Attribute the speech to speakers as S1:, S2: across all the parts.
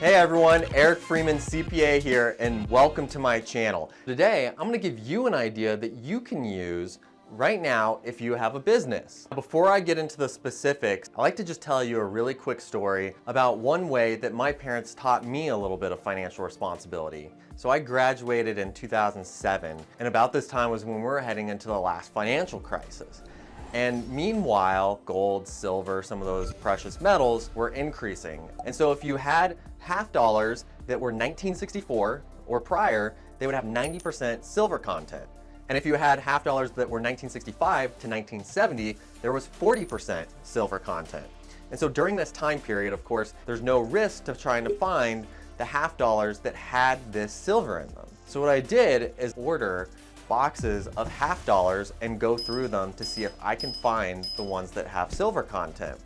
S1: Hey everyone, Eric Freeman CPA here, and welcome to my channel. Today, I'm going to give you an idea that you can use right now if you have a business. Before I get into the specifics, I like to just tell you a really quick story about one way that my parents taught me a little bit of financial responsibility. So I graduated in 2007, and about this time was when we were heading into the last financial crisis. And meanwhile, gold, silver, some of those precious metals were increasing. And so if you had half dollars that were 1964 or prior, they would have 90% silver content. And if you had half dollars that were 1965 to 1970, there was 40% silver content. And so during this time period, of course, there's no risk to trying to find the half dollars that had this silver in them. So what I did is order boxes of half dollars and go through them to see if I can find the ones that have silver content.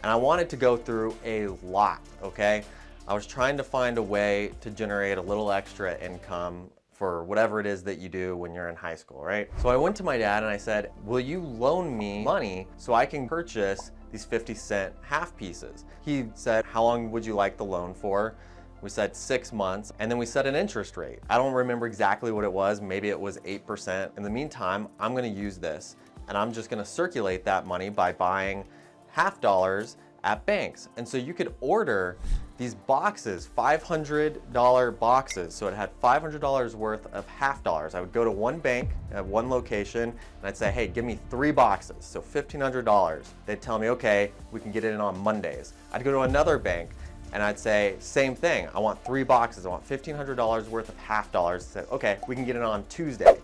S1: And I wanted to go through a lot, okay? I was trying to find a way to generate a little extra income for whatever it is that you do when you're in high school, right? So I went to my dad and I said, will you loan me money so I can purchase these 50-cent half pieces? He said, how long would you like the loan for? We said 6 months, and then we set an interest rate. I don't remember exactly what it was. Maybe it was 8%. In the meantime, I'm gonna use this, and I'm just gonna circulate that money by buying half dollars at banks. And so you could order these boxes, $500 boxes. So it had $500 worth of half dollars. I would go to one bank at one location, and I'd say, hey, give me 3 boxes, so $1,500. They'd tell me, okay, we can get it in on Mondays. I'd go to another bank, and I'd say, same thing, I want 3 boxes, I want $1,500 worth of half dollars. Said, okay, we can get it on Tuesday.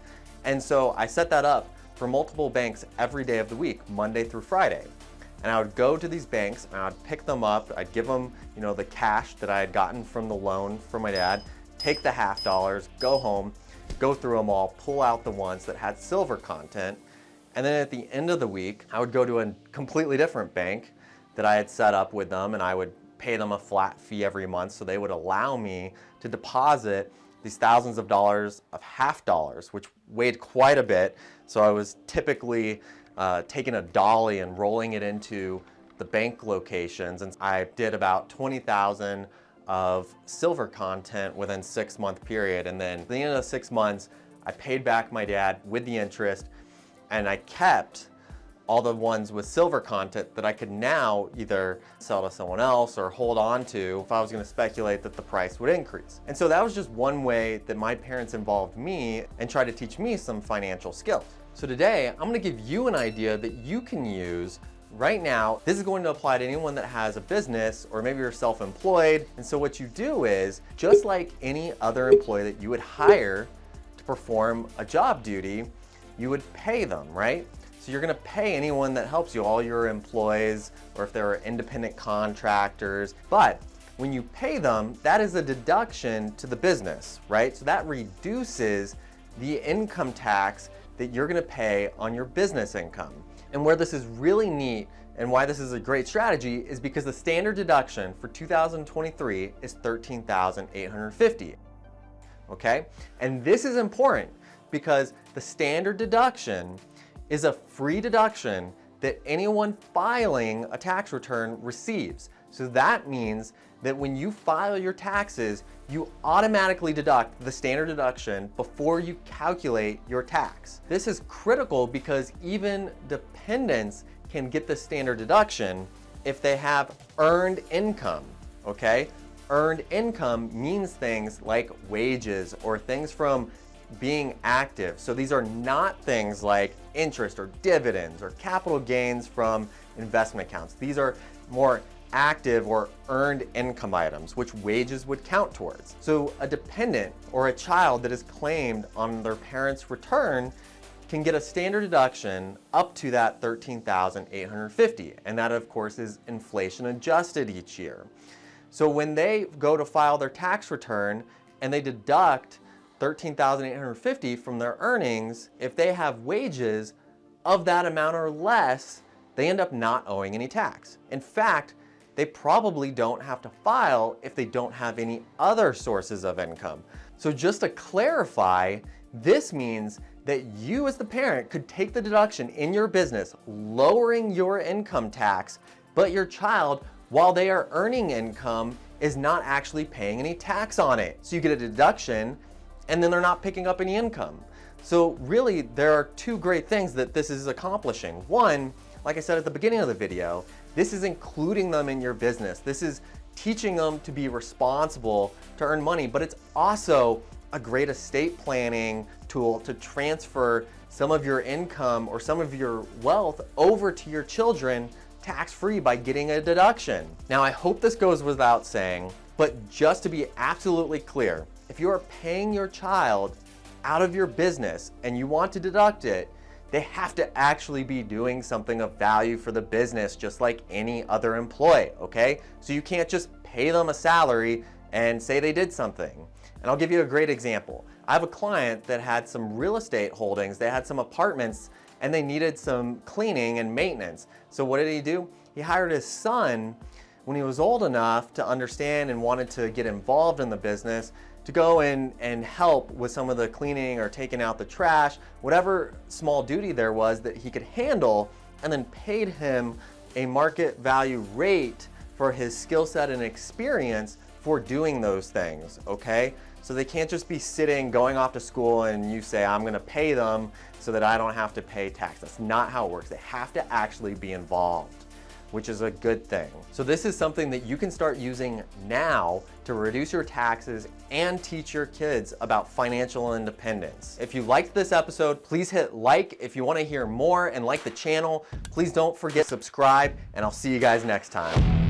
S1: And so I set that up for multiple banks every day of the week, Monday through Friday. And I would go to these banks and I'd pick them up, I'd give them, the cash that I had gotten from the loan from my dad, take the half dollars, go home, go through them all, pull out the ones that had silver content. And then at the end of the week, I would go to a completely different bank that I had set up with them, and I would pay them a flat fee every month, so they would allow me to deposit these thousands of dollars of half dollars, which weighed quite a bit. So I was typically taking a dolly and rolling it into the bank locations, and I did about 20,000 of silver content within 6-month period. And then at the end of the 6 months, I paid back my dad with the interest, and I kept all the ones with silver content that I could now either sell to someone else or hold on to if I was gonna speculate that the price would increase. And so that was just one way that my parents involved me and tried to teach me some financial skills. So today, I'm gonna give you an idea that you can use right now. This is going to apply to anyone that has a business, or maybe you're self-employed. And so what you do is, just like any other employee that you would hire to perform a job duty, you would pay them, right? So you're gonna pay anyone that helps you, all your employees, or if they're independent contractors. But when you pay them, that is a deduction to the business, right? So that reduces the income tax that you're gonna pay on your business income. And where this is really neat and why this is a great strategy is because the standard deduction for 2023 is $13,850, okay? And this is important because the standard deduction is a free deduction that anyone filing a tax return receives. So that means that when you file your taxes, you automatically deduct the standard deduction before you calculate your tax. This is critical because even dependents can get the standard deduction if they have earned income, okay? Earned income means things like wages or things from being active. So these are not things like interest or dividends or capital gains from investment accounts. These are more active or earned income items, which wages would count towards. So a dependent or a child that is claimed on their parents' return can get a standard deduction up to that $13,850. And that, of course, is inflation adjusted each year. So when they go to file their tax return and they deduct $13,850 from their earnings, if they have wages of that amount or less, they end up not owing any tax. In fact, they probably don't have to file if they don't have any other sources of income. So just to clarify, this means that you as the parent could take the deduction in your business, lowering your income tax, but your child, while they are earning income, is not actually paying any tax on it. So you get a deduction and then they're not picking up any income. So really, there are two great things that this is accomplishing. One, like I said at the beginning of the video, this is including them in your business. This is teaching them to be responsible to earn money, but it's also a great estate planning tool to transfer some of your income or some of your wealth over to your children tax-free by getting a deduction. Now, I hope this goes without saying, but just to be absolutely clear, if you are paying your child out of your business and you want to deduct it, they have to actually be doing something of value for the business, just like any other employee, okay? So you can't just pay them a salary and say they did something. And I'll give you a great example. I have a client that had some real estate holdings. They had some apartments and they needed some cleaning and maintenance. So what did he do? He hired his son when he was old enough to understand and wanted to get involved in the business to go in and help with some of the cleaning or taking out the trash, whatever small duty there was that he could handle, and then paid him a market value rate for his skill set and experience for doing those things, okay? So they can't just be sitting, going off to school, and you say, I'm gonna pay them so that I don't have to pay tax. That's not how it works. They have to actually be involved, which is a good thing. So this is something that you can start using now to reduce your taxes and teach your kids about financial independence. If you liked this episode, please hit like. If you want to hear more and like the channel, please don't forget to subscribe, and I'll see you guys next time.